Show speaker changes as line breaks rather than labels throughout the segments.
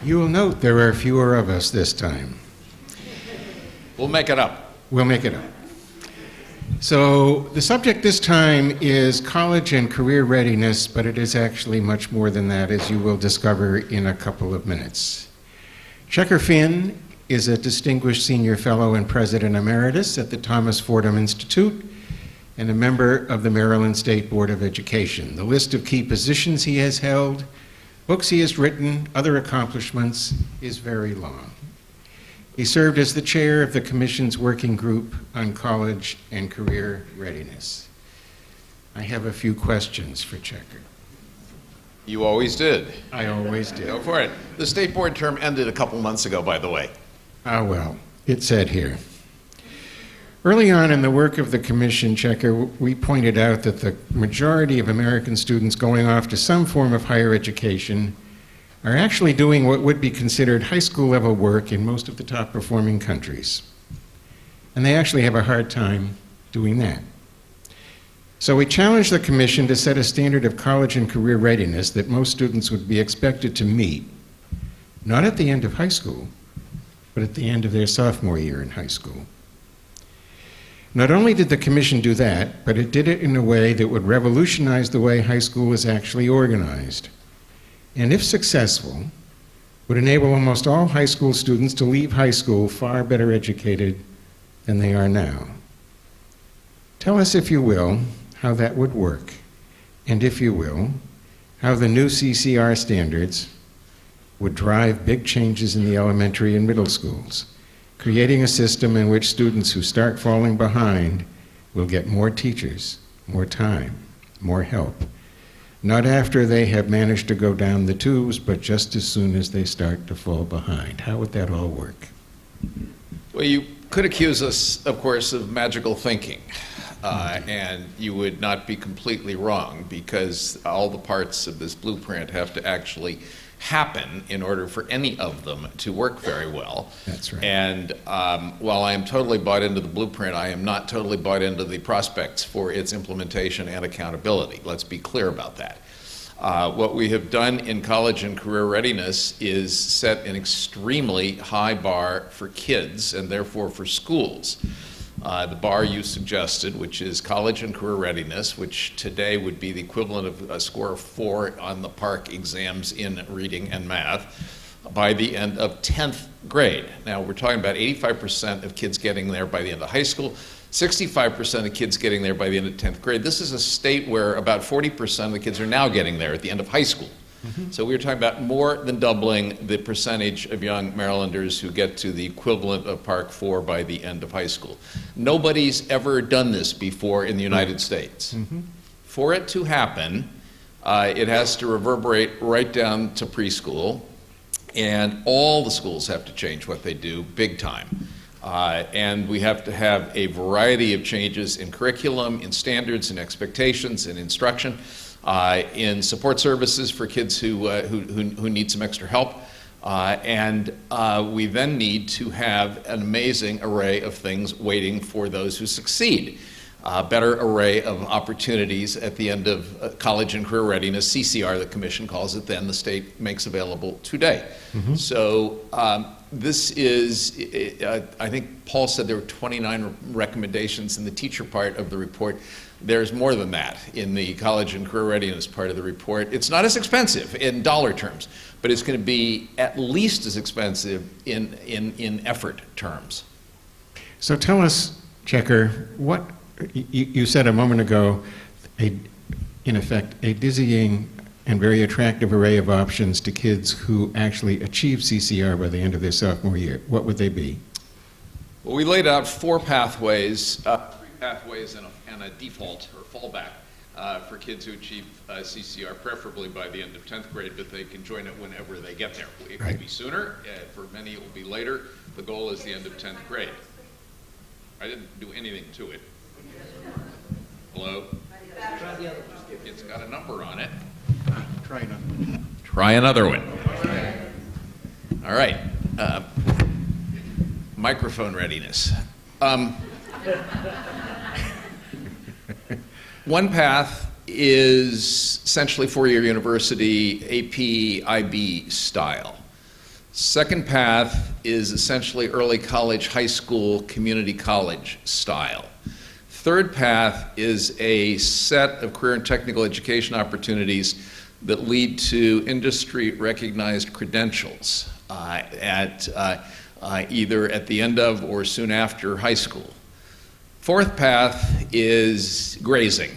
You will note there are fewer of us this time.
We'll make it up.
We'll make it up. So the subject this time is college and career readiness, but it is actually much more than that, as you will discover in a couple of minutes. Tucker Finn is a distinguished senior fellow and president emeritus at the Thomas Fordham Institute and a member of the Maryland State Board of Education. The list of key positions he has held, books he has written, other accomplishments is very long. He served as the chair of the Commission's Working Group on College and Career Readiness. I have a few questions for Tucker.
You always did.
I always did.
Go for it. The state board term ended a couple months ago, by the way.
Ah, well, it said here. Early on in the work of the Commission, Tucker, we pointed out that the majority of American students going off to some form of higher education are actually doing what would be considered high school level work in most of the top performing countries. And they actually have a hard time doing that. So we challenged the Commission to set a standard of college and career readiness that most students would be expected to meet, not at the end of high school, but at the end of their sophomore year in high school. Not only did the Commission do that, but it did it in a way that would revolutionize the way high school is actually organized. And if successful, would enable almost all high school students to leave high school far better educated than they are now. Tell us, if you will, how that would work, and if you will, how the new CCR standards would drive big changes in the elementary and middle schools, creating a system in which students who start falling behind will get more teachers, more time, more help. Not after they have managed to go down the tubes, but just as soon as they start to fall behind. How would that all work?
Well, you could accuse us, of course, of magical thinking. And you would not be completely wrong, because all the parts of this blueprint have to actually happen in order for any of them to work very well.
That's right.
And while I am totally bought into the blueprint, I am not totally bought into the prospects for its implementation and accountability. Let's be clear about that. What we have done in college and career readiness is set an extremely high bar for kids and therefore for schools. The bar you suggested, which is college and career readiness, which today would be the equivalent of a score of 4 on the PARCC exams in reading and math, by the end of 10th grade. Now, we're talking about 85% of kids getting there by the end of high school, 65% of kids getting there by the end of 10th grade. This is a state where about 40% of the kids are now getting there at the end of high school. So we're talking about more than doubling the percentage of young Marylanders who get to the equivalent of PARCC 4 by the end of high school. Nobody's ever done this before in the United States. For it to happen, it has to reverberate right down to preschool, and all the schools have to change what they do big time. And we have to have a variety of changes in curriculum, in standards, in expectations, in instruction, in support services for kids who need some extra help. And we then need to have an amazing array of things waiting for those who succeed. A better array of opportunities at the end of college and career readiness, CCR, the Commission calls it, than the state makes available today. So this is, I think Paul said there were 29 recommendations in the teacher part of the report. There's more than that in the college and career readiness part of the report. It's not as expensive in dollar terms, but it's going to be at least as expensive in effort terms.
So tell us, Tucker, what you said a moment ago, in effect, a dizzying and very attractive array of options to kids who actually achieve CCR by the end of their sophomore year. What would they be?
Well, we laid out 4 pathways, 3 pathways and a default or fallback for kids who achieve CCR, preferably by the end of 10th grade, but they can join it whenever they get there. It could be sooner, for many it will be later. The goal is the end of 10th grade. I didn't do anything to it. Hello? It's got a number on it.
Try another.
Try another one. All right. Microphone readiness. One path is essentially four-year university AP IB style. Second path is essentially early college, high school, community college style. Third path is a set of career and technical education opportunities that lead to industry-recognized credentials either at the end of or soon after high school. Fourth path is grazing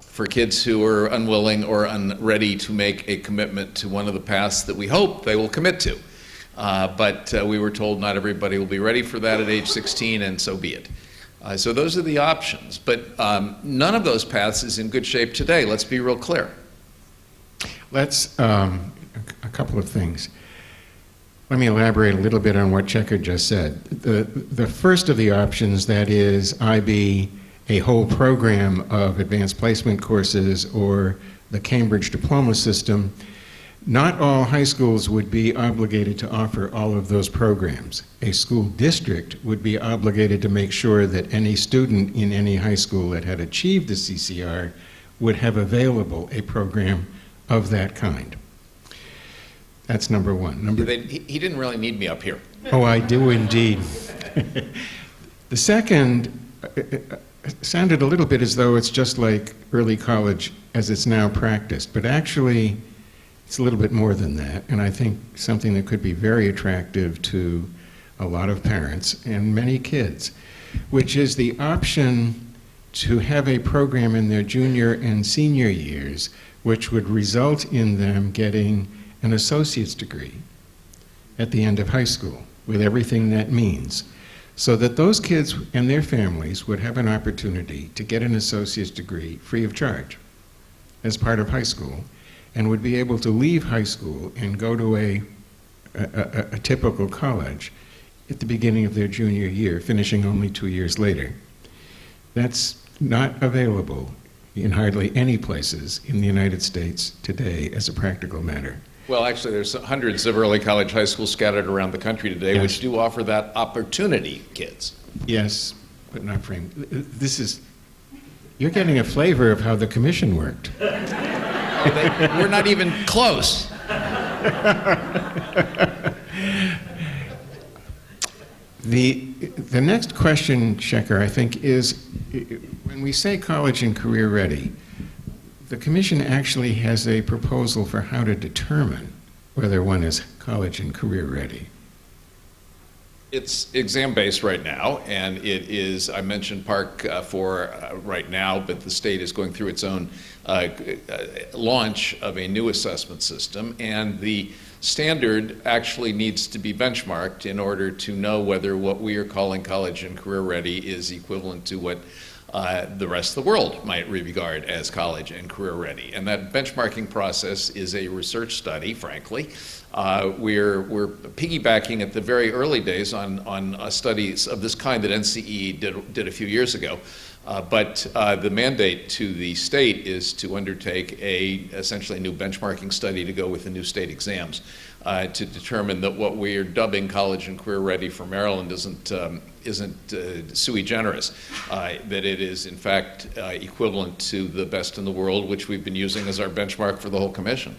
for kids who are unwilling or unready to make a commitment to one of the paths that we hope they will commit to. But we were told not everybody will be ready for that at age 16, and so be it. So those are the options. But none of those paths is in good shape today. Let's be real clear.
Let's, a couple of things. Let me elaborate a little bit on what Checker just said. The first of the options, that is IB, a whole program of advanced placement courses, or the Cambridge diploma system, not all high schools would be obligated to offer all of those programs. A school district would be obligated to make sure that any student in any high school that had achieved the CCR would have available a program of that kind. That's number one.
He didn't really need me up here.
Oh, I do indeed. The second sounded a little bit as though it's just like early college as it's now practiced, but actually it's a little bit more than that, and I think something that could be very attractive to a lot of parents and many kids, which is the option to have a program in their junior and senior years which would result in them getting an associate's degree at the end of high school, with everything that means, so that those kids and their families would have an opportunity to get an associate's degree free of charge as part of high school, and would be able to leave high school and go to a typical college at the beginning of their junior year, finishing only 2 years later. That's not available in hardly any places in the United States today as a practical matter.
Well, actually, there's hundreds of early college high schools scattered around the country today,
Yes.
which do offer that opportunity, kids.
Yes, but not framed. This is, you're getting a flavor of how the commission worked.
We're not even close.
The next question, Checker, I think, is when we say college and career ready, the commission actually has a proposal for how to determine whether one is college and career ready.
It's exam-based right now, and it is, I mentioned PARC for right now, but the state is going through its own launch of a new assessment system, and the standard actually needs to be benchmarked in order to know whether what we are calling college and career ready is equivalent to what the rest of the world might regard as college and career ready. And that benchmarking process is a research study, frankly. We're piggybacking at the very early days on studies of this kind that NCEE did a few years ago. But the mandate to the state is to undertake essentially a new benchmarking study to go with the new state exams to determine that what we are dubbing college and career ready for Maryland isn't sui generis, that it is in fact equivalent to the best in the world, which we've been using as our benchmark for the whole commission.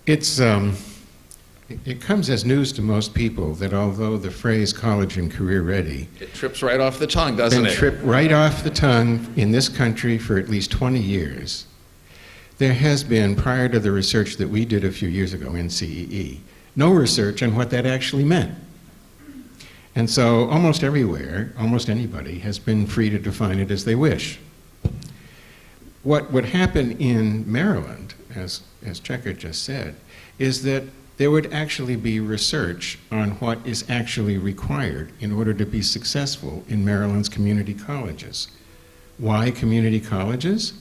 It comes as news to most people that although the phrase college and career ready
It trips right off the tongue, doesn't
been
it?
tripped right off the tongue in this country for at least 20 years, there has been, prior to the research that we did a few years ago, NCEE, no research on what that actually meant. And so almost everywhere, almost anybody has been free to define it as they wish. What would happen in Maryland, as Checker just said, is that there would actually be research on what is actually required in order to be successful in Maryland's community colleges. Why community colleges?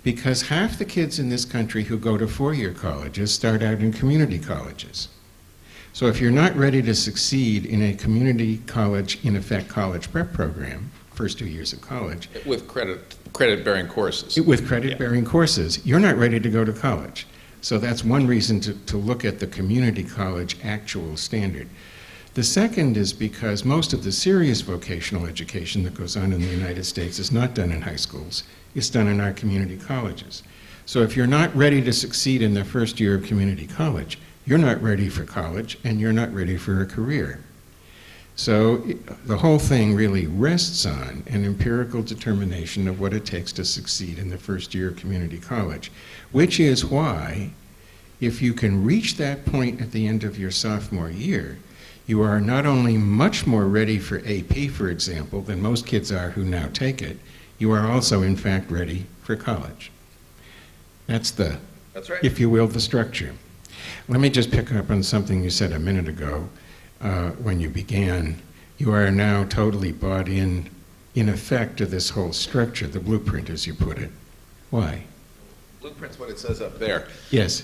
Because half the kids in this country who go to four-year colleges start out in community colleges. So if you're not ready to succeed in a community college, in effect college prep program, first 2 years of college.
With credit-bearing courses.
With credit-bearing courses, you're not ready to go to college. So that's one reason to look at the community college actual standard. The second is because most of the serious vocational education that goes on in the United States is not done in high schools. It's done in our community colleges. So if you're not ready to succeed in the first year of community college, you're not ready for college and you're not ready for a career. So the whole thing really rests on an empirical determination of what it takes to succeed in the first year of community college, which is why if you can reach that point at the end of your sophomore year, you are not only much more ready for AP, for example, than most kids are who now take it, you are also, in fact, ready for college. That's right. If you will, the structure. Let me just pick up on something you said a minute ago when you began. You are now totally bought in effect, to this whole structure, the blueprint, as you put it. Why?
Blueprint's what it says up there.
Yes.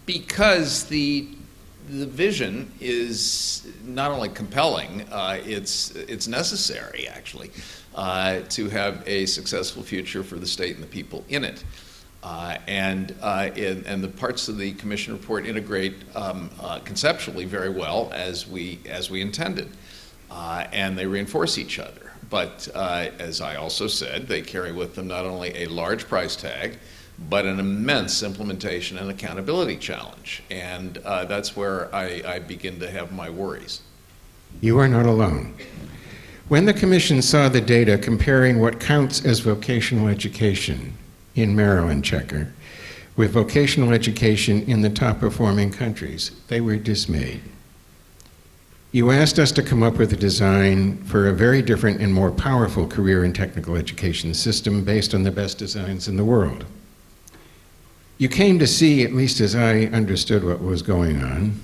Because the vision is not only compelling, it's necessary, actually, to have a successful future for the state and the people in it. And the parts of the commission report integrate conceptually very well as we intended, and they reinforce each other. But as I also said, they carry with them not only a large price tag, but an immense implementation and accountability challenge. And that's where I begin to have my worries.
You are not alone. When the Commission saw the data comparing what counts as vocational education in Maryland, Checker, with vocational education in the top-performing countries, they were dismayed. You asked us to come up with a design for a very different and more powerful career and technical education system based on the best designs in the world. You came to see, at least as I understood what was going on,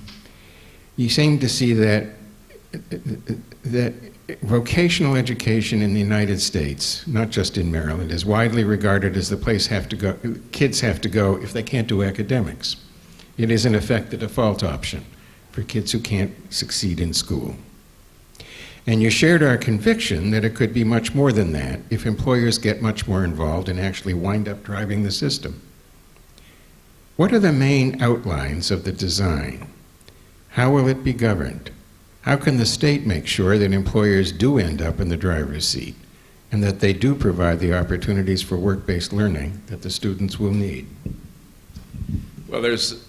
you seemed to see that vocational education in the United States, not just in Maryland, is widely regarded as the place kids have to go if they can't do academics. It is, in effect, the default option for kids who can't succeed in school. And you shared our conviction that it could be much more than that if employers get much more involved and actually wind up driving the system. What are the main outlines of the design? How will it be governed? How can the state make sure that employers do end up in the driver's seat and that they do provide the opportunities for work-based learning that the students will need?
Well, there's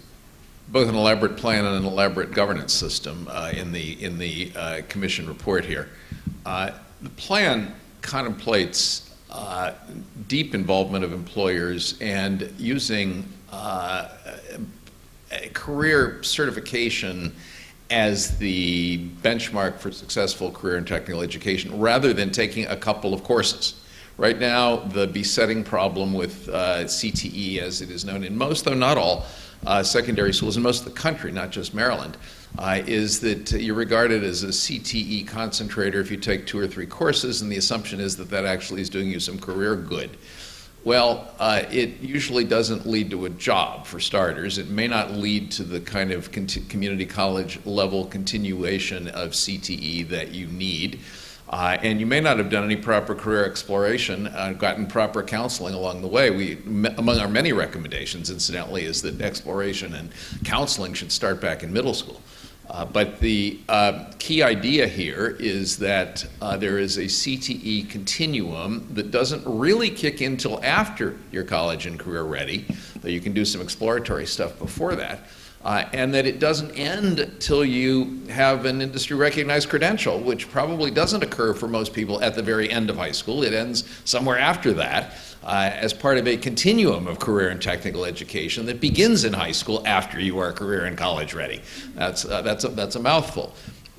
both an elaborate plan and an elaborate governance system in the commission report here. The plan contemplates deep involvement of employers and using career certification as the benchmark for successful career and technical education, rather than taking a couple of courses. Right now, the besetting problem with CTE, as it is known in most, though not all, secondary schools in most of the country, not just Maryland, is that you're regarded as a CTE concentrator if you take 2 or 3 courses, and the assumption is that that actually is doing you some career good. Well, it usually doesn't lead to a job, for starters. It may not lead to the kind of community college level continuation of CTE that you need. And you may not have done any proper career exploration, gotten proper counseling along the way. Among our many recommendations, incidentally, is that exploration and counseling should start back in middle school. But the key idea here is that there is a CTE continuum that doesn't really kick in till after you're college and career ready, though you can do some exploratory stuff before that, and that it doesn't end till you have an industry-recognized credential, which probably doesn't occur for most people at the very end of high school. It ends somewhere after that, as part of a continuum of career and technical education that begins in high school after you are career and college ready. That's a mouthful.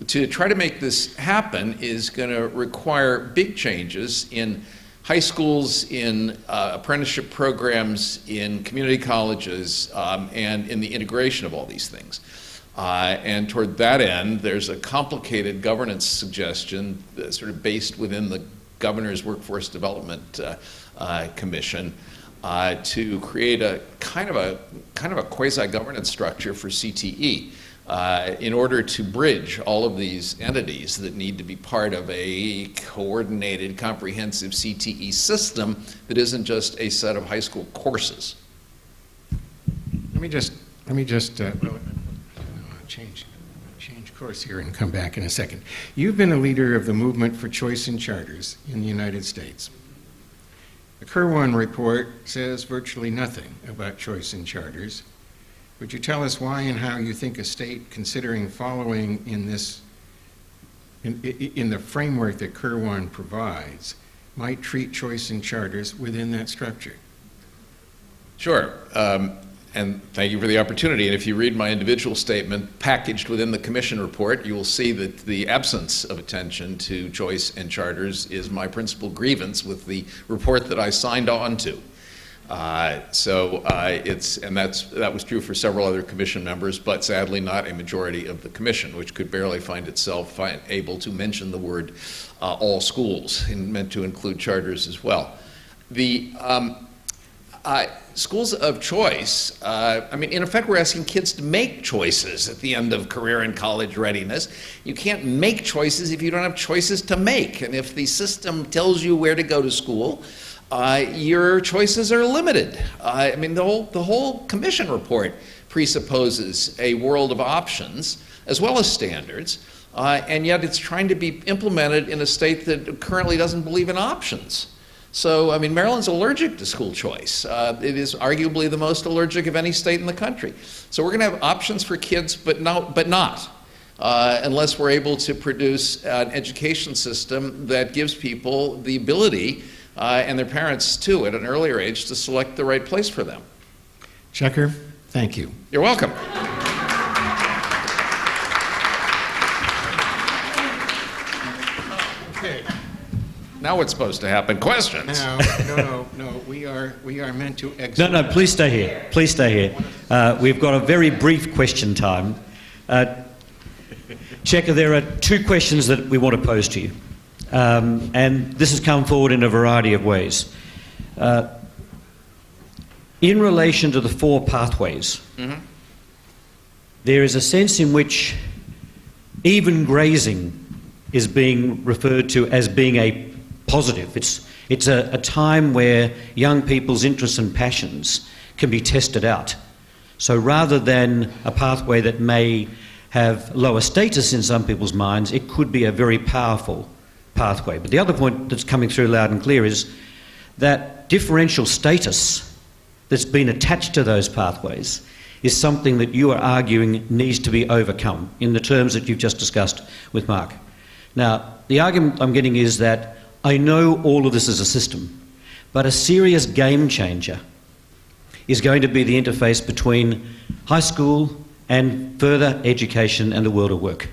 To try to make this happen is going to require big changes in high schools, in apprenticeship programs, in community colleges, and in the integration of all these things. And toward that end, there's a complicated governance suggestion that's sort of based within the Governor's Workforce Development Commission to create a kind of a quasi-governance structure for CTE in order to bridge all of these entities that need to be part of a coordinated, comprehensive CTE system that isn't just a set of high school courses.
Let me just change course here and come back in a second. You've been a leader of the movement for choice in charters in the United States. The Kirwan report says virtually nothing about choice in charters, Would you tell us why and how you think a state considering following in this, in the framework that Kirwan provides, might treat choice in charters within that structure?
Sure. And thank you for the opportunity. And if you read my individual statement packaged within the commission report, you will see that the absence of attention to choice and charters is my principal grievance with the report that I signed on to. That was true for several other commission members, but sadly not a majority of the commission, which could barely find itself able to mention the word all schools, and meant to include charters as well. The schools of choice, I mean, in effect, we're asking kids to make choices at the end of career and college readiness. You can't make choices if you don't have choices to make. And if the system tells you where to go to school, your choices are limited. I mean, the whole commission report presupposes a world of options as well as standards, and yet it's trying to be implemented in a state that currently doesn't believe in options. So, I mean, Maryland's allergic to school choice. It is arguably the most allergic of any state in the country. So we're going to have options for kids, but not, unless we're able to produce an education system that gives people the ability, and their parents too, at an earlier age, to select the right place for them.
Tucker, thank you.
You're welcome.
Okay.
Now what's supposed to happen? Questions?
No. We are meant to exit.
No, please stay here. Please stay here. We've got a very brief question time. Checker, there are two questions that we want to pose to you. And this has come forward in a variety of ways. In relation to the 4 pathways, there is a sense in which even grazing is being referred to as being a positive. It's a time where young people's interests and passions can be tested out. So rather than a pathway that may have lower status in some people's minds, it could be a very powerful pathway. But the other point that's coming through loud and clear is that differential status that's been attached to those pathways is something that you are arguing needs to be overcome in the terms that you've just discussed with Mark. Now, the argument I'm getting is that I know all of this is a system, but a serious game changer is going to be the interface between high school and further education and the world of work.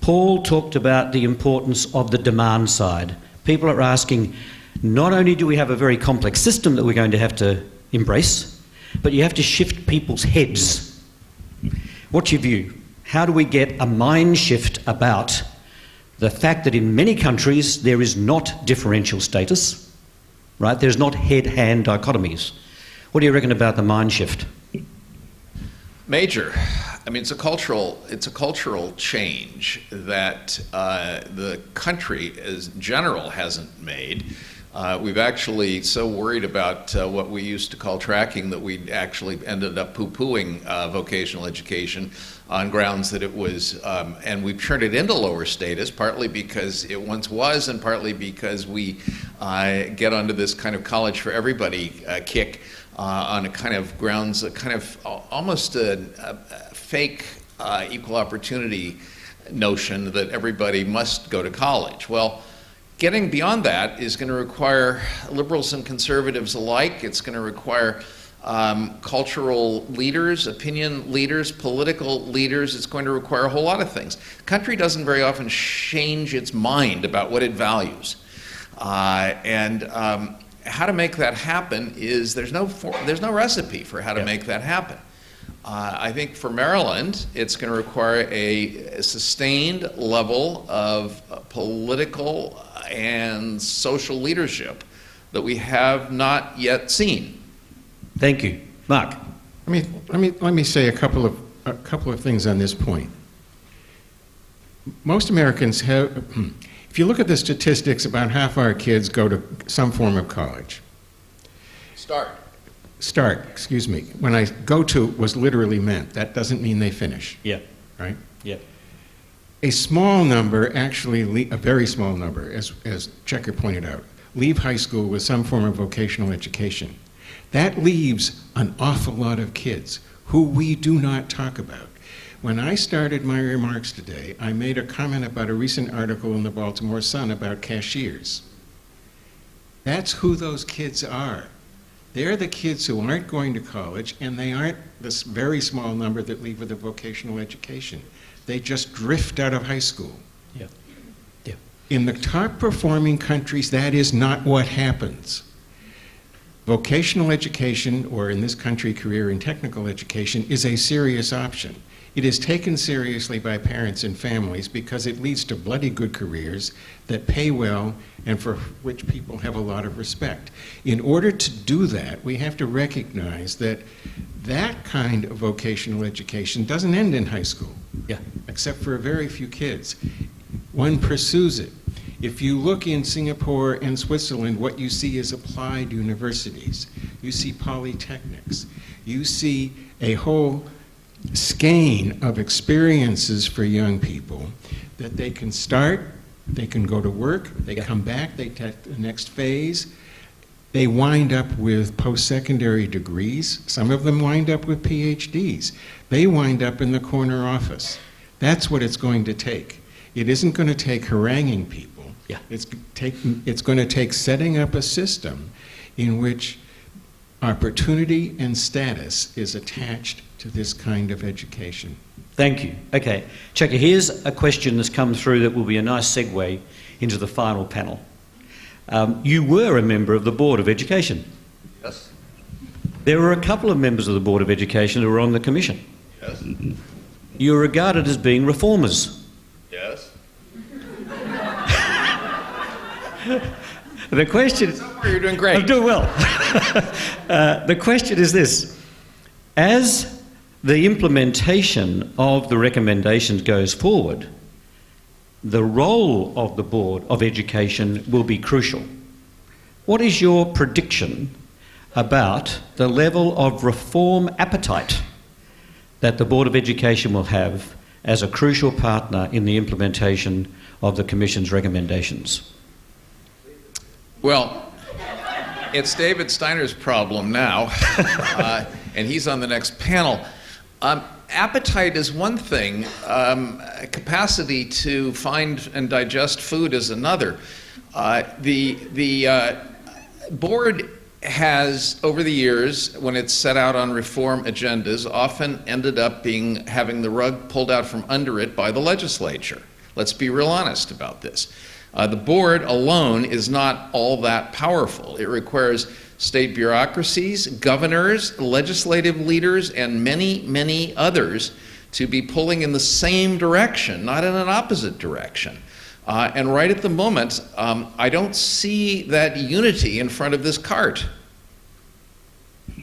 Paul talked about the importance of the demand side. People are asking, not only do we have a very complex system that we're going to have to embrace, but you have to shift people's heads. What's your view? How do we get a mind shift about the fact that in many countries there is not differential status, right? There's not head-hand dichotomies. What do you reckon about the mind shift?
Major. I mean, it's a cultural change that the country as general hasn't made. We've actually so worried about what we used to call tracking that we actually ended up poo-pooing vocational education on grounds that it was, and we've turned it into lower status, partly because it once was, and partly because we get onto this kind of college for everybody kick on a kind of grounds, a kind of almost a fake equal opportunity notion that everybody must go to college. Well, getting beyond that is going to require liberals and conservatives alike. It's going to require cultural leaders, opinion leaders, political leaders. It's going to require a whole lot of things. The country doesn't very often change its mind about what it values. How to make that happen is there's no recipe for how to make that happen. I think for Maryland, it's going to require a sustained level of political and social leadership that we have not yet seen.
Thank you. Mark.
Let me say a couple of things on this point. Most Americans have, if you look at the statistics, about half our kids go to some form of college. Start, excuse me. When I go to was literally meant. That doesn't mean they finish.
Yeah.
Right?
Yeah.
A small number, actually, a very small number, as Checker pointed out, leave high school with some form of vocational education. That leaves an awful lot of kids who we do not talk about. When I started my remarks today, I made a comment about a recent article in the Baltimore Sun about cashiers. That's who those kids are. They're the kids who aren't going to college, and they aren't this very small number that leave with a vocational education. They just drift out of high school.
Yeah. Yeah.
In the top performing countries, that is not what happens. Vocational education, or in this country, career and technical education, is a serious option. It is taken seriously by parents and families because it leads to bloody good careers that pay well and for which people have a lot of respect. In order to do that, we have to recognize that that kind of vocational education doesn't end in high school, except for a very few kids. One pursues it. If you look in Singapore and Switzerland, what you see is applied universities. You see polytechnics. You see a whole skein of experiences for young people that they can start, they can go to work, they come back, they take the next phase. They wind up with post-secondary degrees. Some of them wind up with PhDs. They wind up in the corner office. That's what it's going to take. It isn't going to take haranguing people. It's going to take setting up a system in which opportunity and status is attached to this kind of education.
Thank you. Okay, Checker, here's a question that's come through that will be a nice segue into the final panel. You were a member of the Board of Education.
Yes.
There were a couple of members of the Board of Education who were on the Commission.
Yes.
You were regarded as being reformers.
Yes.
The question...
You're doing great.
I'm doing well. The question is this. As the implementation of the recommendations goes forward, the role of the Board of Education will be crucial. What is your prediction about the level of reform appetite that the Board of Education will have as a crucial partner in the implementation of the Commission's recommendations?
Well, it's David Steiner's problem now, and he's on the next panel. Appetite is one thing. Capacity to find and digest food is another. The board has, over the years, when it's set out on reform agendas, often ended up having the rug pulled out from under it by the legislature. Let's be real honest about this. The board alone is not all that powerful. It requires state bureaucracies, governors, legislative leaders, and many, many others to be pulling in the same direction, not in an opposite direction. And right at the moment, I don't see that unity in front of this cart.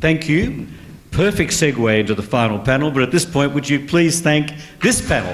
Thank you. Perfect segue into the final panel, but at this point, would you please thank this panel?